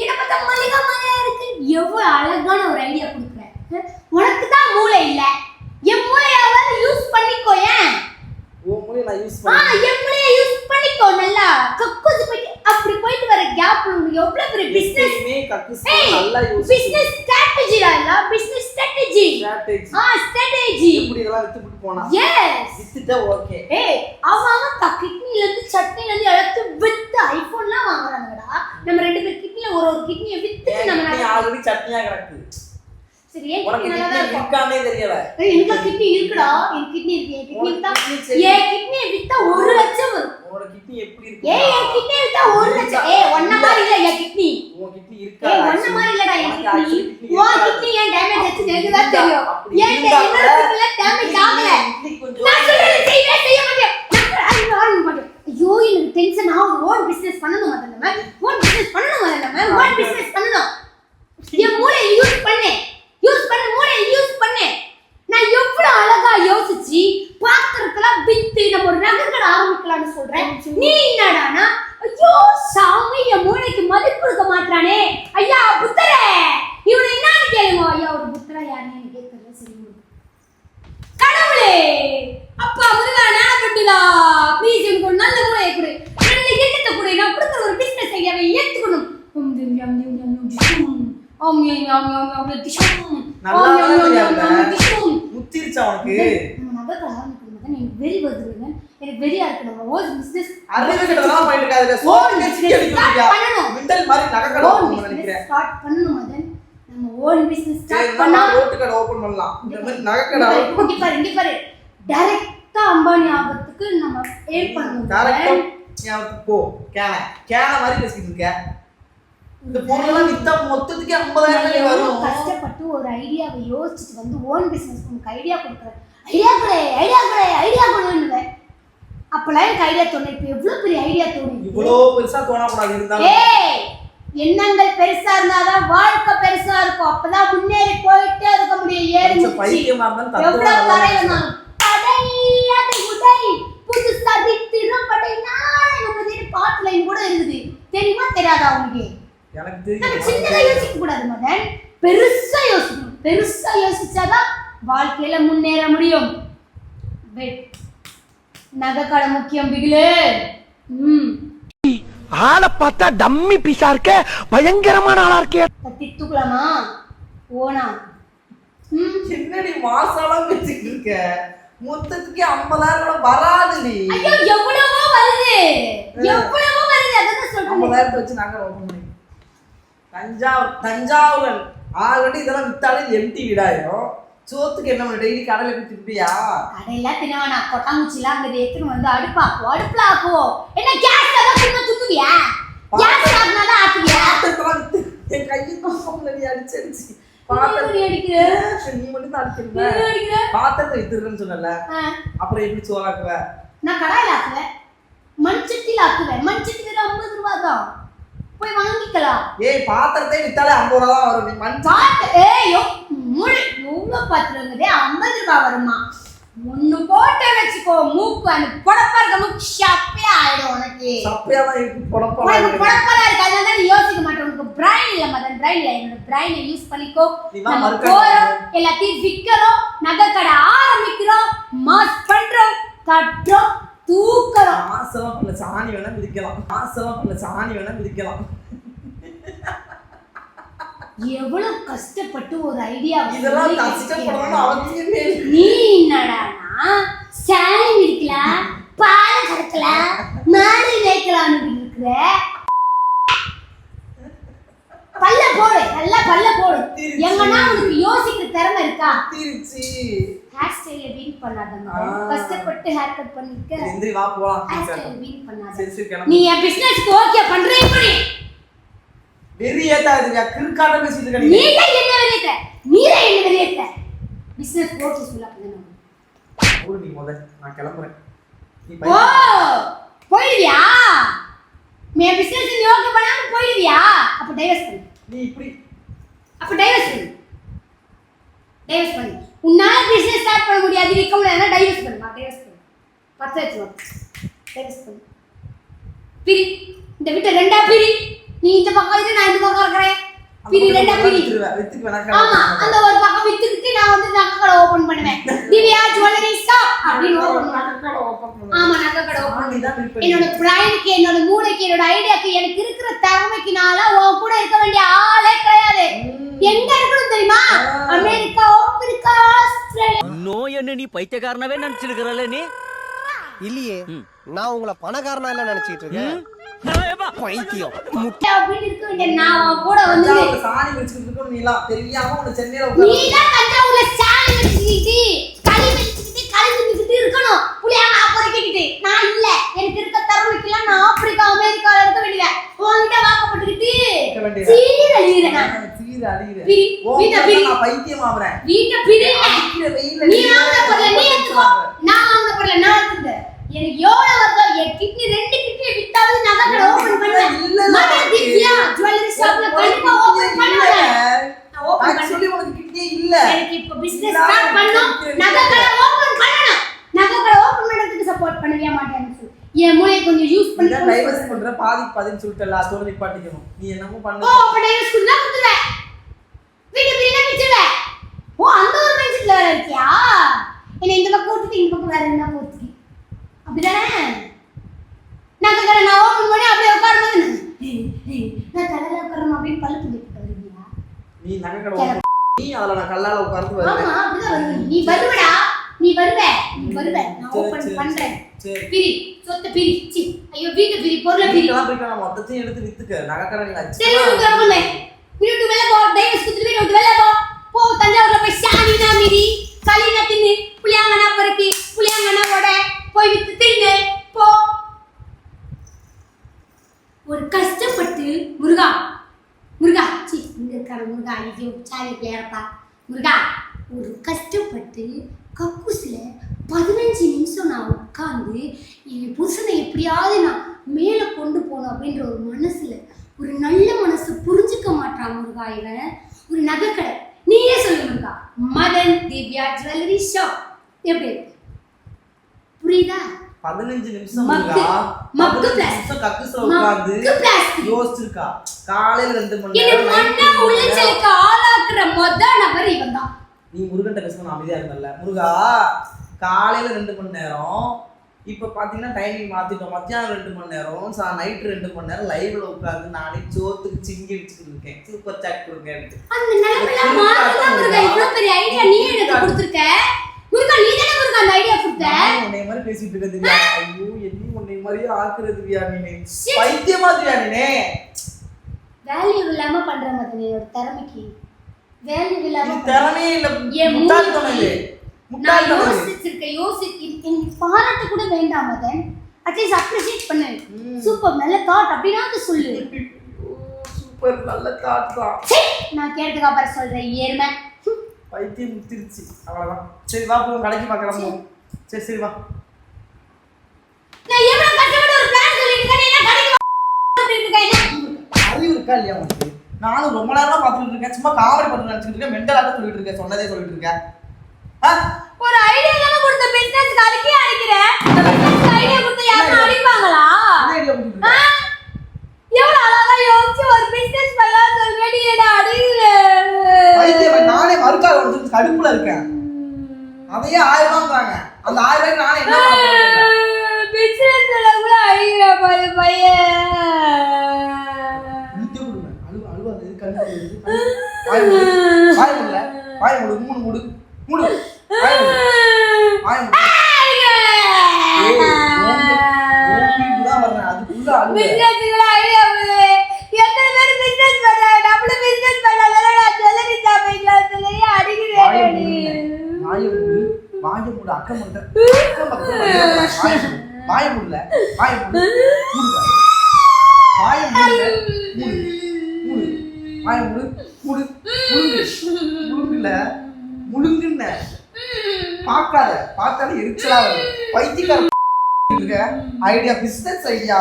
என்ன பார்த்தா மல்லிகா மாதிரியா இருக்கு. எவ்வளவு அழகான ஒரு ஐடியா கொடுக்குறேன். உனக்கு தான் மூளை இல்ல, என் மூளையாவது யூஸ் பண்ணிக்கோ. ஏன் உன் மூளையை நான் யூஸ் பண்ணேன். என் மூளையை யூஸ் பண்ணிக்கோ. நல்லா கக்குது போயிட்டு அப்படி போயிட்டு வர கேப்ல உங்களுக்கு எவ்வளவு பெரிய பிசினஸ் நல்லா யூஸ் பிசினஸ் ஸ்ட்ராட்டஜிடா. இல்ல பிசினஸ் ஸ்ட்ராட்டஜி ஸ்ட்ராட்டஜி எப்படி இதெல்லாம் வித்துட்டு போனா? எஸ் வித்துட்டா ஓகே. அவங்க கிட்னில இருந்து சட்னில இருந்து எல்லாத்தையும் வித்து ஐபோன்லாம் வாங்குறாங்கடா. நம்ம ரெண்டு பேர் கிட்னில ஒரு கிட்னியை வித்து நம்ம ஆல்ரெடி சட்னியா கிடக்கு. சரி ஏன் கிட்னி நல்லா இருக்கானே தெரியல. எனக்கு கிட்னி இருக்குடா. என் கிட்னி இருக்கு. என் கிட்னி வித்தா என் கிட்னியை வித்தா 1 லட்சம் வரும். உன்னோட கிட்னி எப்படி இருக்கு? என் கிட்னி வித்தா 1 லட்சம். ஒண்ண மாதிரி இல்ல என் கிட்னி. உன் கிட்னி இருக்கா? ஒண்ண மாதிரி இல்லடா என் கிட்னி. உன் கிட்னி ஏன் டேமேஜ் ஆச்சு எனக்கு தான் தெரியும். ஏன் என்னோட கிட்னில டேமேஜ் ஆகல. நான் சொல்றது செய்ய மாட்டேன். ஐயோ எனக்கு டென்ஷன் ஆகுது. Own business ma'am own business பண்ணனும். என் மூளையை யூஸ் பண்ணு மூளையை யூஸ் பண்ணு. நான் எவ்வளவு அழகா யோசிச்சு பாத்திரத்தெல்லாம் வித்து நம்ம ஒரு நகைக்கடை ஆரம்பிக்கலாம்னு சொல்றேன். நீ என்னடானா ஐயோ சாமி என் மூளைக்கு மதிப்பு கொடுக்க மாட்டானே. ஐயா புத்தரே இவனை என்னன்னு கேளுங்க. ஐயா ஒரு புத்தரா யாருன்னு கேட்கறது சரி. கடவுளே அப்பா முருகா ஞானப்பட்டுதா ப்ளீஸ் எனக்கு ஒரு நல்ல மூளையை கொடு, நல்ல எண்ணத்தை கொடு. நான் கொடுக்குற ஒரு பிசினஸ் ஐடியாவை ஏற்றுக்கணும். முத்திருச்சா உனக்கு? எனக்கு வெறி வருதுங்க, எனக்கு வெறியா இருக்கு. நம்ம ஓன் பிசினஸ் அறிவு கிட்டதான் போயிட்டு இருக்காது. சோறு பண்ணணும். மிண்டல் மாதிரி நகைக்கடை ஓபன் நினைக்கிறேன். ஸ்டார்ட் பண்ணனும் மதன். நம்ம ஓன் பிசினஸ் சரி ஸ்டார்ட் பண்ணா பண்ணா ரோட்டு கடை ஓபன் பண்ணலாம். இந்த மாதிரி நகைக்கடை இங்க பாரு டைரக்டா அம்பானி ஆபத்துக்கு நம்ம ஏட் பண்ணனும். டைரக்டா போ. கேன மாதிரி பேசிட்டு இருக்க. இந்த பொருளெல்லாம் வித்தா மொத்தத்துக்கு 50,000 வரும். கஷ்டப்பட்டு ஒரு ஐடியாவை யோசிச்சுட்டு வந்து ஓன் பிசினஸ் உங்களுக்கு ஐடியா கொடுக்குறேன். ஐடியா கொடுன்னு அப்பெல்லாம் எனக்கு ஐடியா தோணும். இப்போ எவ்வளவு பெரிய ஐடியா தோணும். இவ்வளோ பெருசா தோணக்கூடாது. இருந்தாலும் ஏய் எண்ணங்கள் பெருசா இருந்தாதான் வாழ்க்கை பெருசா இருக்கும். அப்பதான் முன்னேறி போயிட்டே இருக்க முடியும். ஏறி பைத்தியமா இருந்தாலும் எவ்வளவு தரையிலும் படையாத உடை புது சரித்திரம் படை நாளை நம்ம பாட்டு லைன் கூட இருக்குது. தெரியுமா தெரியாதா உங்களுக்கு? எனக்கு தெரியும். நம்ம சின்னதா யோசிக்க கூடாது மதன், பெருசா யோசிக்கணும். பெருசா யோசிச்சாதான் வாழ்க்கையில முன்னேற முடியும். நகைக்கடை முக்கியம் பிகிலே. ஆளை பார்த்தா டம்மி பீஸா இருக்க, பயங்கரமான ஆளா இருக்கே. கத்தி தூக்கலாமா ஓனா? என்னடி மாசாலாம் பேசிட்டு இருக்க? மொத்தத்துக்கு 50,000 வராதுடி. ஐயோ எவ்வளவோ வருது. அதான் சொல்றேன். 50,000 வச்சு நாங்க ஓபன் பண்ணி தஞ்சாவூர்ல ஆல்ரெடி இதெல்லாம் வித்தாலே எம்டி வீடாயிரும். சோத்துக்கு என்ன பண்ண? டெய்லி கடையில போய் திப்பியா? கடையில தினவனா கொட்டாங்குச்சிலாம் அங்க எடுத்துன்னு வந்து அடுப்புல ஆக்குவோம். என்ன கேஸ்ல தான் சும்மா துக்குவியா? கேஸ் ஆக்குனால ஆக்குவியா? என் கையை கோபம்ல நீ அடிச்சு பாத்திரத்தை அடிக்கிற. நீ மட்டும் தான் அடிக்கிறீங்க. பாத்திரத்தை வித்துறேன்னு சொன்னல, அப்புறம் எப்படி சோறாக்குவ? நான் கடாயில ஆக்குவேன், மண் சட்டியில ஆக்குவேன். மண் சட்டி 50 ரூபாய் தான், போய் வாங்கிக்கலாம். ஏய் பாத்திரத்தை வித்தாலே 50 ரூபாய் தான் வரும். நீ மண் ஏய் மூளை எவ்வளவு பாத்திரங்களே 50 ரூபாய் வருமா? ஒண்ணு போட்டு வச்சுக்கோ, மூக்கு அந்த பொடப்பா இருக்க மூக்கு ஷப்பே ஆயிடும். உனக்கு சப்பையா தான் இருக்கு. பொடப்பா இருக்கு. அதனால நீ யோசிக்க மாட்டே. உனக்கு பிரைன் இல்ல மதன், பிரைன் இல்ல. என்னோட பிரைனை யூஸ் பண்ணிக்கோ. நம்ம போறோம், எல்லாத்தையும் விக்கிறோம், நகைக்கடை ஆரம்பிக்கிறோம், மாஸ் பண்றோம், கட்டுறோம், தூக்குறோம். மாசெல்லாம் பண்ணல சாணி வேணா மிதிக்கலாம். எவ்வளவு கஷ்டப்பட்டு ஒரு ஐடியா. இதெல்லாம் கஷ்டப்படணும்னு அவசியமே இல்லை. நீ என்னடானா சாணி மிதிக்கலாம், பால் கறக்கலாம், மாடு மேய்க்கலாம்னு இருக்கிற. பல்ல போடு, நல்லா பல்ல போடு. எங்கன்னா உனக்கு யோசிக்கிற திறமை இருக்கா? திருச்சி ஹேர் ஸ்டைல வீண் பண்ணாதம்மா. கஷ்டப்பட்டு ஹேர் கட் பண்ணிருக்க. இந்திரி வா போலாம். ஹேர் ஸ்டைல வீண் பண்ணாத. சரி நீ என் பிசினஸ்க்கு ஓகே பண்றே இப்படி. வெறி ஏத்தாதுங்க, கிறுக்காட்ட பேசிட்டு இருக்க நீ. நீ தான் என்ன வெறியேத்த? நீரே என்ன வெறியேத்த? பிசினஸ் ஓகே சொல்ல அப்பதான் ஊரு நீ முத, நான் கிளம்புறேன். நீ ஓ போயிடுவியா? மே பிசினஸ் நீ ஓகே பண்ணாம போயிடுவியா? அப்ப டைவர்ஸ் பண்ணு. நீ இப்படி அப்ப டைவர்ஸ் பண்ணு. உன்னால பிசினஸ் ஸ்டார்ட் பண்ண முடியாது, விற்க முடியாதுன்னா டைவர்ஸ் பண்ணு. டைவர்ஸ் பண்ணு. 10 லட்சம் டைவர்ஸ் பண்ணு. பிரி. இந்த வீட்டை ரெண்டா பிரி. நீ இந்த பக்கம் இரு, நான் இந்த பக்கம் இருக்கறேன். பிரி ரெண்டா பிரி. ஆமா, அந்த ஒரு பக்கம் வித்துக்கிட்டு நான் வந்து நகைக்கடை ஓபன் பண்ணுவேன். திவ்யா ஜுவல்லரி ஷாப் அப்படினு ஓபன் பண்ணுவேன். ஆமா, நகைக்கடை ஓபன் பண்ணுவேன். என்னோட பிரைனுக்கு, என்னோட மூளைக்கு, என்னோட ஐடியாக்கு, எனக்கு இருக்கிற திறமைக்கு நாளா உன் கூட இருக்க வேண்டிய ஆளே கிடையாது. எங்க இருக்கணும் தெரியுமா? America, Africa, Australia. நோய் என்ன நீ பைத்தியக்காரனவே நினைச்சிருக்கறல நீ? இல்லையே, நான் உங்களை பணக்காரனா இல்ல நினைச்சிட்டு இருக்கேன். பைத்தியம் முட்டை அப்படி இருக்க வேண்டிய நான் உன் கூட வந்து சாணி மிதிச்சிட்டு இருக்கணும். நீலாம் தெரியாம உன்னை சென்னையில நீதான் தஞ்சாவூர்ல சாணி மிதிச்சிட்டு களி மிதிச்சிட்டு இருக்கணும். புளியாக ஆப்பரிக்கிட்டு நான் இல்ல. எனக்கு இருக்க திறமைக்கெல்லாம் நான் ஆப்பிரிக்கா, அமெரிக்கால இருக்க வேண்டியது. உன்கிட்ட வாக்கப்பட்டுக்கிட்டு சீரழிகிறேன். பிரி. வீட்டை பிரி. நான் பைத்தியமாவறேன். வீட்டை பிரி. நீ வாங்க போறல, நீ எடுத்துக்கோ. நான் வாங்க போறல, நான் எடுத்துக்கிறேன். எனக்கு எவ்வளவு வருதோ, என் கிட்னி 2 கிட்னி வித்தாவது நகைக்கடை ஓபன் பண்ணுவேன். மதன் திவ்யா ஜுவல்லரி ஷாப்ல கண்டிப்பா ஓபன் பண்ணுவேன். நான் ஓபன் ஆக்சுவலி உனக்கு கிட்னியே இல்ல. எனக்கு இப்ப பிசினஸ் ஸ்டார்ட் பண்ணனும். நகை கடை ஓபன் பண்ணனும். நகை கடை ஓபன் பண்றதுக்கு சப்போர்ட் பண்ணுவியா மாட்டேன்னு சொல்லு. என் மூளையை கொஞ்சம் யூஸ் பண்ணி நான் டைவர்ஸ் பண்ற பாதின்னு சொல்லிட்டல அதோட நிப்பாட்டிக்கணும். நீ என்னமோ பண்ணு. ஓ அப்ப டைவர்ஸ் குள்ள குத்துவே. வீடு வீணா பிச்சுவே. ஓ அந்த ஒரு மைண்ட்ல வேற இருக்கியா? என்ன இந்த பக்கம் கூட்டிட்டு இந்த பக்கம் வேற என்ன போறதுக்கு? அப்படிதானே? நகை கடை நான் ஓபன் பண்ணி அப்படியே உட்காரும்போது நான் கடையில உட்காரணும் அப்படின்னு பல்லு துண்டிட்டு வருவியா? நீ நகை கடை நீ அதல நான் கல்லால உட்கார்ந்து வருவேன். ஆமா அப்படிதான் வருவேன். நீ வருவடா. நீ வருவே. நான் ஓபன் பண்றேன். சரி. பிரி சொத்த பிரி. சி ஐயோ வீட்டு பிரி பொருளை பிரி. நான் மொத்தத்தையும் எடுத்து வித்துக்க. நகை கடை நீ அடிச்சு. சரி உட்காருங்க. வீட்டு வெளிய போ. டைவர்ஸ் குத்து வீட்டு வெளிய போ. போ தஞ்சாவூர்ல போய் சாணினா மீறி களினா தின்னு புளியாங்கனா பருக்கி புளியாங்கனா வடை போய் வித்து தின்னு போ. ஒரு கஷ்டப்பட்டு முருகா சி இங்க இருக்கான முருகா ஐயோ சாரி பிளேயர்ப்பா முருகா ஒரு கஷ்டப்பட்டு கக்கூஸ்ல 15 நிமிஷம் நான் உட்காந்து என் புருஷனை எப்படியாவது நான் மேலே கொண்டு போகணும் அப்படின்ற ஒரு மனசுல ஒரு நல்ல மனசு புரிஞ்சுக்க மாட்டான் முருகா இவன். ஒரு நகைக்கடை நீயே சொல்லு முருகா. மதன் திவ்யா ஜுவல்லரி ஷாப் எப்படி இருக்கு புரியுதா? 15 நிமிஷம் மக்கு நிமிஷம் கக்குஸ்ல உட்கார்ந்து யோசிச்சிருக்கா. காலையில 2 மணி நேரம் மண்ண உள்ளச்சலுக்கு ஆளாக்குற நபர் இவன் தான். நீ முருகன்ட்ட பேசணும் அமைதியா இருந்தல்ல முருகா. காலையில 2 மணி நேரம் இப்ப பாத்தீங்கன்னா டைமிங் மாத்திட்டோம். மத்தியானம் 2 மணி நேரம் நைட் 2 மணி நேரம் லைவ்ல உட்கார்ந்து நானே சோத்துக்கு சிங்கி வச்சுட்டு இருக்கேன். சூப்பர் சாட் கொடுங்க. அந்த நிலைமையில மாத்திதான் முருகா இவ்வளவு பெரிய ஐடியா நீ எனக்கு கொடுத்திருக்க. முருகா நீ தானே முருகா அந்த ஐடியா கொடுத்த. உன்னை மாதிரி பேசிட்டு இருக்க திவ்யா. ஐயோ என்ன உன்னை மாதிரியே ஆக்குறது திவ்யா நீனே. பைத்தியமா திவ்யா நீனே. வேல்யூ இல்லாம பண்ற மாதிரி நீ ஒரு திறமைக்கு வேல்யூ இல்லாம திறமையே இல்ல. முட்டாள்தனம் இது. முட்டாள்தனம் யோசிக்க பாராட்ட கூட வேண்டாம் மதன். அட்லீஸ்ட் அப்ரிஷியேட் பண்ணு. சூப்பர் நல்ல தாட் அப்படினாவது சொல்லு. சூப்பர் நல்ல தாட் தான். நான் கேட்டதுக்கு அப்புறம் சொல்றேன் ஏர்மை பைத்தியம் முத்திருச்சு அவ்வளவுதான். சரி வா போவோம் கடைக்கு பார்க்கலாம். சரி வா. நான் எவ்வளவு கஷ்டப்பட்டு ஒரு பிளான் சொல்லிட்டு இருக்கேன். நீ என்ன கடைக்கு சொல்லிட்டு இருக்க? அறிவு இருக்கா இல்லையா உனக்கு? நானும் ரொம்ப நேரமா பார்த்துட்டு இருக்கேன். சும்மா காமெடி பண்ண நினைச்சிட்டு இருக்கேன். மெண்டலாக சொல்லிட்டு இருக்கேன். சொன்னதே சொல்லிட்டு இருக்கேன். ஒரு ஐடியா தான கொடுத்த பிசினஸ்க்கு அதுக்கே அடிக்கிறேன். ஐடியா கொடுத்த யாரும் அடிப்பாங்களா? எவ்வளவு அழகா யோசிச்சு ஒரு பிசினஸ் பண்ணலாம் சொல்றேன். நீ என்ன அடிக்கிற? பைத்தியம் நானே மறுக்காத வந்து கடுப்புல இருக்கேன். அதையே 1000 ரூபாய்ங்கறாங்க. அந்த 1000 ரூபாய்க்கு நானே என்ன பண்ண போறேன்? பிசினஸ்ல கூட அடிக்கிற பையன். நித்தி கொடுங்க. அழுவாது கண்ணு வருது. வாய் மூடு மூடு மூடு. வாய் மூடு. தான் வர்றேன். அதுக்குள்ள அழுவே. பிசினஸ்ல ஐடியா கொடுங்க. எத்தனை பேர் பிசினஸ் பண்றாங்க? டபுள் பிசினஸ் பண்ணாதல நான் ஜுவல்லரி ஷாப்பிங்ல சொல்லி அடிக்கிறேன் நீ. வாய் மூடு அக்கம் பண்ண. வாய் மூடுல. வாய் மூடு. மூடு. வாய் மூடு. மூடு. மூடு. வாய் மூடு. மூடு. முழுங்குல. முழுங்குன்ன. பார்த்தாலே எரிச்சலா வருது. பைத்தியக்கார ஐடியா பிசினஸ் ஐடியா.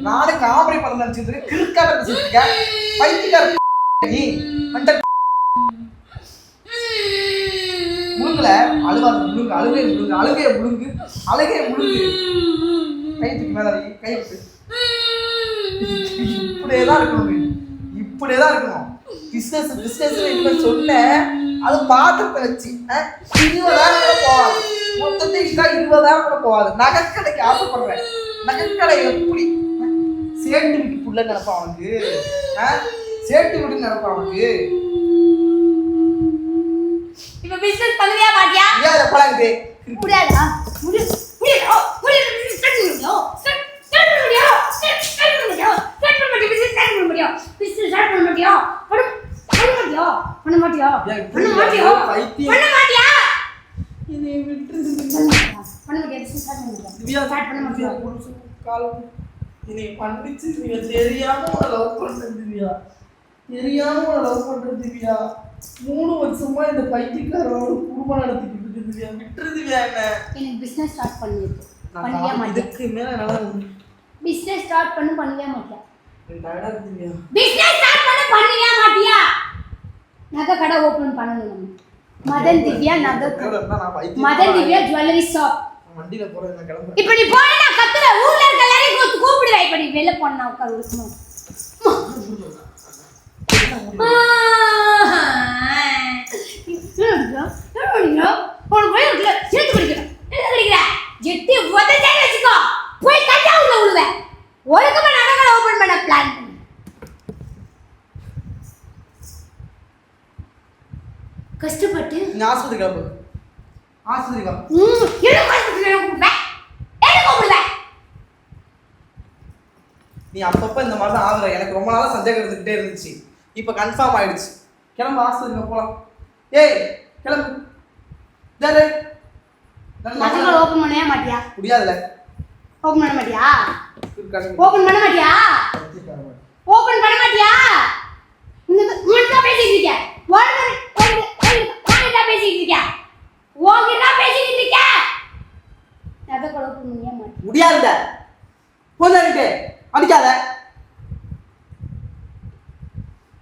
நானே காமெடி பண்ண நினைச்சிட்டு இருக்கேன். கிறுக்காத பேசிட்டு இருக்கேன். பைத்தியக்கார நீ முழுங்கல. அழுவாத முழுங்கு. அழுகைய முழுங்கு. கைத்துக்கு மேல கை விட்டு. இப்படியேதான் இருக்கணும். பிசினஸ் சொன்ன அது பாத்திரத்தை வச்சு 20,000 கூட போகாது. மொத்தத்தை 20,000 கூட போகாது. நகைக்கடைக்கு ஆசைப்படுறேன். நகைக்கடை எப்படி சேட்டு வீட்டு புள்ள நினைப்பான் அவனுக்கு. சேட்டு வீட்டு நினைப்பான் அவனுக்கு. இப்ப பிசினஸ் பண்ணுவியா மாட்டியா? ஏன் பழகுது முடியாதா? முடியாது. தெரியாம லவ் பண்றது திவ்யா. 3 வருஷமா இந்த பைத்தியக்காரோட குடும்பம் நடத்திக்கிட்டு இருக்கு திவ்யா. விட்டுரு திவ்யா. என்ன எனக்கு பிசினஸ் ஸ்டார்ட் பண்ணிருக்கு. பண்ணவே மாட்டேன். இதுக்கு மேல என்னால பிசினஸ் ஸ்டார்ட் பண்ணவே மாட்டேன். பிசினஸ் ஸ்டார்ட் பண்ணியா மாட்டியா? நகை கடை ஓபன் பண்ணணும். மதன் திவ்யா நகை மதன் திவ்யா ஜுவல்லரி ஷாப். வண்டியில போறேன் நான் கிளம்புறேன். இப்ப நீ போறேன்னா கத்துற ஊர்ல இருக்க எல்லாரையும் கூப்பிடுவே. இப்ப நீ வெளிய போனா உட்கார் உருக்கணும். ஜெட்டி உதச்சே வச்சுக்கோ. போய் கட்டா உள்ள விடுவே. ஒழுங்கமா நகை ஓபன் பண்ண பிளான் பண்ணு. கஷ்டப்பட்டு நீ ஆஸ்பத்திரி கிளம்பு. ஆஸ்பத்திரி வா. என்ன கஷ்டப்பட்டு கூப்பிடுவே? என்ன கூப்பிடுவே? நீ அப்பப்ப இந்த மாதிரி தான் ஆகுற. எனக்கு ரொம்ப நாளா சந்தேகம் இருந்துகிட்டே இருந்துச்சு. இப்ப கன்ஃபார்ம் ஆயிடுச்சு. கிளம்பு ஆஸ்பத்திரிக்கு போலாம். ஏய் கிளம்பு. டேய் நகை ஓபன் பண்ணவே மாட்டியா? முடியாதுல. ஓபன் பண்ண மாட்டியா? ஓபன் பண்ண மாட்டியா? ஓபன் பண்ண மாட்டியா? இந்த முன்ன பேசிட்டு இருக்க. ஓங்கிட்ட பேசிட்டு இருக்க. ஓங்கிட்ட பேசிட்டு இருக்க. நகை ஓபன் பண்ணவே மாட்டியா? முடியாதுல. போதானிட்டே அடிக்காத.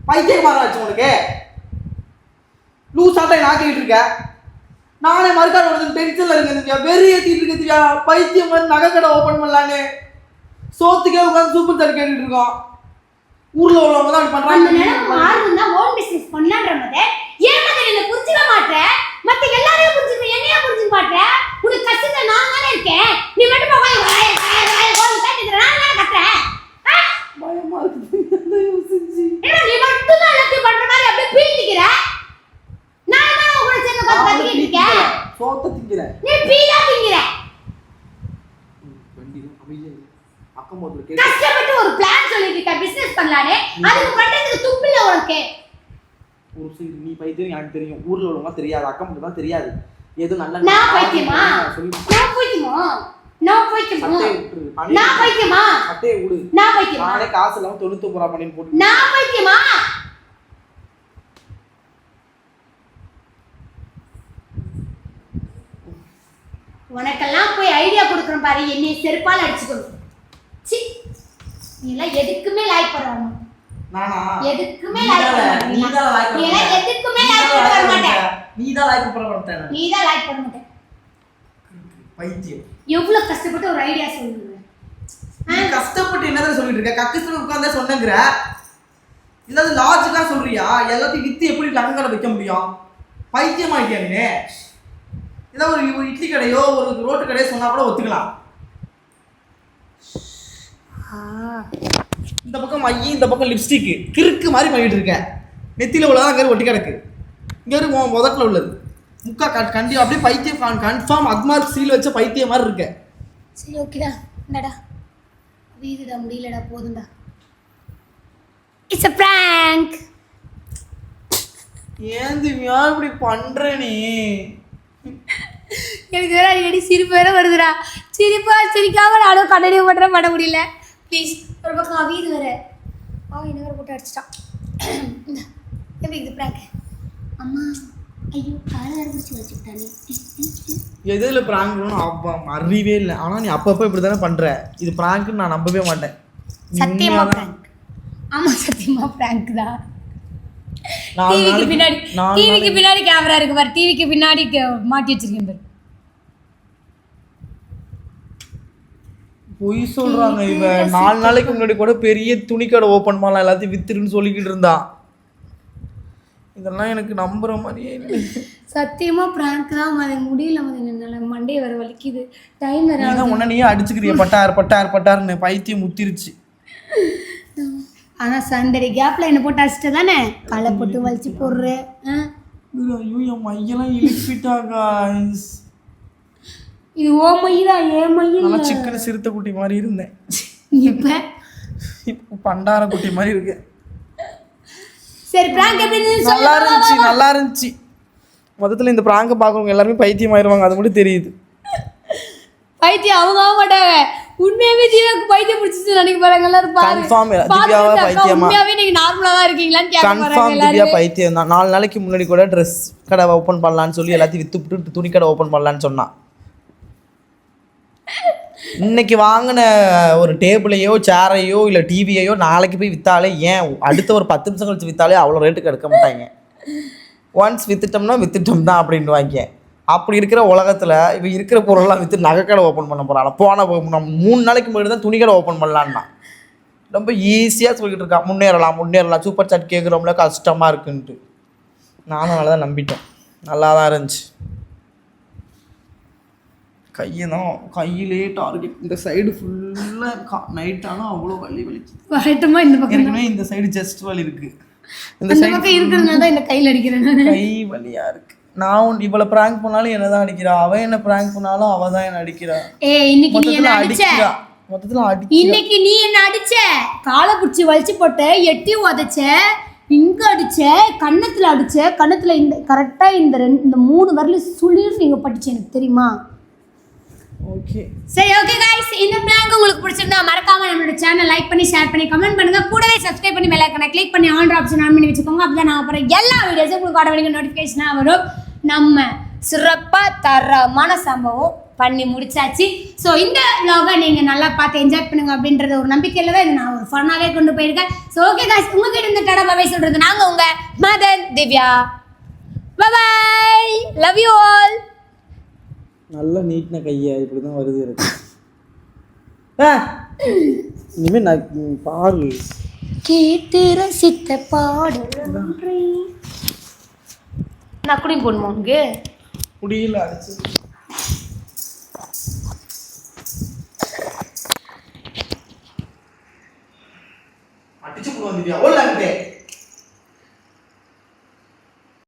பைத்தியம் மாறாச்சு உனக்கு. லூஸ் ஆட்டை நாக்கிட்டு இருக்க. நானே மறுக்காடு ஒரு டென்ஷன்ல இருக்கேன். வெறி ஏத்திட்டு இருக்கா. பைத்தியம் மாதிரி நகை கடை ஓபன் பண்ணலான்னு சோத்துக்கே உட்காந்து சூப்பர் தட்டு கேட்டுட்டு இருக்கோம். ஊர்ல உள்ளவங்க தான் அப்படி அந்த பண்றாங்க. நேரம் மாறுனா ஓன் பிசினஸ் பண்ணலான்றமதே ஏன் மாதிரி என்ன புரிஞ்சுக்க மாட்டே? மத்த எல்லாரையும் புரிஞ்சுக்க என்னைய புரிஞ்சுக்க மாட்டே? உனக்கு கஷ்டத்தை நான் தானே இருக்கேன். நீ மட்டும் போய் வாய் கட்டிடுற நான் கட்டறேன். பயமா இருக்கு. யோசிச்சு ஏன்னா நீ மட்டும் தான் எல்லாத்தையும் பண்ற மாதிரி அப்படியே பீத்திக்கிற. நான் தான் உங்களை சேர்ந்து கத்திக்கிட்டு இருக்கேன். சோத்த திங்கிற. நீ பீதா திங்கிற. வண்டி அமைதியா அக்கம் போட்டு கேட்டு கஷ்டப்பட்டு ஒரு பிளான் சொல்லிட்டு இருக்க பிசினஸ் பண்ணலானே அதுக்கு பண்றதுக்கு துப்பில்ல உனக்கு. ஒரு சரி நீ பைத்தியம் எனக்கு தெரியும். ஊர்ல உள்ளவங்க தெரியாது. அக்கம் மட்டும் தான் தெரியாது. ஏதோ நல்ல நான் பைத்தியமா? நான் பைத்தியமா? நான் பைத்தியமா? சட்டையை விட்டுரு. நான் பைத்தியமா? சட்டையை விடு. நான் பைத்தியமா? நானே காசு இல்லாம 99 ரூபா பண்ணிட்டு போட்டு நான் பைத்தியமா? உனக்கெல்லாம் போய் ஐடியா கொடுக்குறேன் பாரு. என்னை செருப்பால் அடிச்சுக்கணும். சி நீ எல்லாம் எதுக்குமே லைக் பண்ண நானா எதுக்குமே லைக் பண்ண மாட்டேன். நீ தான் லைக் நீ எல்லாம் எதுக்குமே லைக் பண்ண மாட்டேன். நீ தான் லைக் பண்ண மாட்டேன். நீ தான் லைக் பண்ண மாட்டேன். பைத்தியம். எவ்வளவு கஷ்டப்பட்டு ஒரு ஐடியா சொல்லுங்க. நீ கஷ்டப்பட்டு என்னதான் சொல்லிட்டு இருக்க? கக்கத்துல உட்கார்ந்தே சொன்னங்கற. இல்லது லாஜிக்கா சொல்றியா? எல்லாத்தையும் வித்து எப்படி நகை கடை வைக்க முடியும்? பைத்தியம் ஆயிட்டியா நீ? ஏதோ ஒரு இட்லி கடையோ ஒரு ரோட்டு கடையோ சொன்னா கூட ஒத்துக்கலாம். இந்த பக்கம் மையி இந்த பக்கம் லிப்ஸ்டிக் கிறுக்கு மாதிரி பண்ணிட்டு இருக்க. நெத்தியில உள்ளதான் அங்கே ஒட்டி கிடக்கு. இங்க ஒரு முதல்ல உள்ளது முக்கா கண்டி அப்படியே பைத்தியம் கன்ஃபார்ம் அக்மார்க் சீல் வச்ச பைத்தியம் மாதிரி இருக்க. சரி ஓகேடா. என்னடா வீடுடா முடியலடா போதும்டா. It's a prank. ஏன் திவ்யா இப்படி பண்ற நீ? எனக்கு வேற அடிக்கடி சிரிப்பு வேற வருதுடா. சிரிப்பா சிரிக்காம நானும் கண்ணடியை மட்டும் பண்ண முடியல. ப்ளீஸ் ஒரு பக்கம் வீடு வேற என்ன வேற போட்டு அடிச்சிட்டான். எப்படி இது prank? அம்மா ஐயோ காலை வேற பிடிச்சி வச்சுக்கிட்டானே. எதில் ப்ராங்க்னு அறிவே இல்லை. ஆனால் நீ அப்பப்போ இப்படி தானே பண்ணுற. இது ப்ராங்க்னு நான் நம்பவே மாட்டேன். சத்தியமா prank. ஆமா சத்தியமா prank தான். டிவிக்கு பின்னாடி கேமரா இருக்கு பாரு. டிவிக்கு பின்னாடி மாட்டி வச்சிருக்கேன் பாரு. பொய் சொல்றாங்க இவன். 4 நாளைக்கு முன்னாடி கூட பெரிய துணிக்கடை ஓப்பன் பண்ணலாம் எல்லாத்தையும் வித்துருன்னு சொல்லிக்கிட்டு இருந்தான். இதெல்லாம் எனக்கு நம்புற மாதிரியே இல்லை. சத்தியமா prank தான். அது முடியல என்னால. மண்டே வர வலிக்குது. டைம் வேற. உடனே அடிச்சுக்கிறிய பட்டாருன்னு பைத்தியம் முத்திருச்சு. ஆனா சண்டே கேப்ல என்ன போட்டு அடிச்சிட்டு தானே களை போட்டு வலிச்சு போடுறேன். ஐயோ என் மையெல்லாம் இழுப்பிட்டா காய்ஸ். இது ஓ மையதா ஏன் மையம்? நான் சிக்கன் சிறுத்தை குட்டி மாதிரி இருந்தேன். இப்போ பண்டார குட்டி மாதிரி இருக்கு. சரி prank எப்படி இருந்துச்சு? நல்லா இருந்துச்சு. மொத்தத்தில் இந்த பிராங்க பார்க்குறவங்க எல்லாருமே பைத்தியம் ஆயிடுவாங்க. அது மட்டும் தெரியுது. பைத்தியம் அவங்க ஆக மாட்டாங்க. உண்மையாவே ஜீவாக்கு பைத்தியம் பிடிச்சிச்சு நினைக்க போறாங்க எல்லாரும். கன்ஃபார்ம் திவ்யாவா பைத்தியமா? உண்மையாவே நீங்க நார்மலா தான் இருக்கீங்களான்னு கேட்க போறாங்க கன்ஃபார்ம் எல்லாரும். திவ்யா பைத்தியம் தான். 4 நாளைக்கு முன்னாடி கூட ட்ரெஸ் கடை ஓப்பன் பண்ணலான்னு சொல்லி எல்லாத்தையும் வித்துட்டு துணி கடை ஓப்பன் பண்ணலான்னு சொன்னான். இன்னைக்கு வாங்கின ஒரு டேபிளையோ சேரையோ இல்லை டிவியையோ நாளைக்கு போய் விற்றாலே ஏன் அடுத்த ஒரு 10 நிமிஷம் கழிச்சு விற்றாலே அவ்வளோ ரேட்டுக்கு எடுக்க மாட்டாங்க. ஒன்ஸ் வித்துட்டோம்னா வித்துட்டோம் தான் அப்படின்னு வாங்க. அப்படி இருக்கிற உலகத்தில் இப்போ இருக்கிற பொருளெல்லாம் விற்று நகைக்கடை ஓப்பன் பண்ண போகிறாங்க. போன 3 நாளைக்கு முன்னாடி தான் துணிக்கடை ஓப்பன் பண்ணலான்னா ரொம்ப ஈஸியாக சொல்லிக்கிட்டு இருக்கா. முன்னேறலாம் சூப்பர் சாட் கேட்குறோம்ல கஷ்டமாக இருக்குன்ட்டு. நானும் நல்லா தான் நம்பிட்டேன். நல்லா தான் இருந்துச்சு. கையிலே டார்கெட். இந்த சைடு ஃபுல்லாக நைட் ஆனால் அவ்வளோ வலிச்சு. வரட்டுமா இந்த பக்கம்? ஏற்கனவே இந்த சைடு ஜஸ்ட் வலி இருக்குது. இந்த சைடு இருக்கிறதுனால தான் இந்த கையில் அடிக்கிறேன். கை வலியாக இருக்குது. நான் இவளை ப்ராங்க் பண்ணாலும் என்ன தான் அடிக்கிறா, அவன் என்ன ப்ராங்க் பண்ணாலும் அவள் தான் என்ன அடிக்கிறா. இன்னைக்கு நீ என்ன அடிச்ச? மொத்தத்தில் அடிக்கிறா. இன்னைக்கு நீ என்ன அடிச்ச? காலை பிடிச்சி வலிச்சு போட்ட, எட்டி உதைச்ச, இங்க அடிச்ச, கன்னத்துல அடிச்ச. கன்னத்துல இந்த கரெக்டா இந்த 3 வரல சுளிர் நீங்க பட்டுச்சு எனக்கு தெரியுமா? ஓகே சரி, ஓகே गाइस, இந்த பிளாங் உங்களுக்கு பிடிச்சிருந்தா மறக்காம நம்மளோட சேனல் லைக் பண்ணி ஷேர் பண்ணி கமெண்ட் பண்ணுங்க. கூடவே சப்ஸ்கிரைப் பண்ணி பெல் ஐகானை கிளிக் பண்ணி ஆல் ஆப்ஷன் ஆன் பண்ணி வச்சுக்கோங்க. அப்பதான் நான் அப்புறம் எல்லா வீடியோஸும் உங்களுக்கு ஆட்டோமேட்டிக்கா நோட்டிஃபிகேஷனா வரும். நம்ம சிறப்பா தரமான சம்பவம் பண்ணி முடிச்சாச்சு. ஸோ இந்த vlog-ஐ நீங்க நல்லா பார்த்து என்ஜாய் பண்ணுங்க அப்படின்றது ஒரு நம்பிக்கையில தான் நான் ஒரு ஃபன்னாவே கொண்டு போயிருக்கேன். ஸோ ஓகே गाइस, உங்ககிட்ட இந்த டடா பாய் சொல்றது நாங்க உங்க Madan Divya. Bye bye, love you all. நல்லா நீட்டின கையா இப்படி தான் வருது இருக்கு. இனிமேல் நான் பாரு கேட்டு ரசித்த பாடல் நான் குடியும் போடணுமா உனக்கு? முடியல அடிச்சு அடிச்சு போடுவாங்க.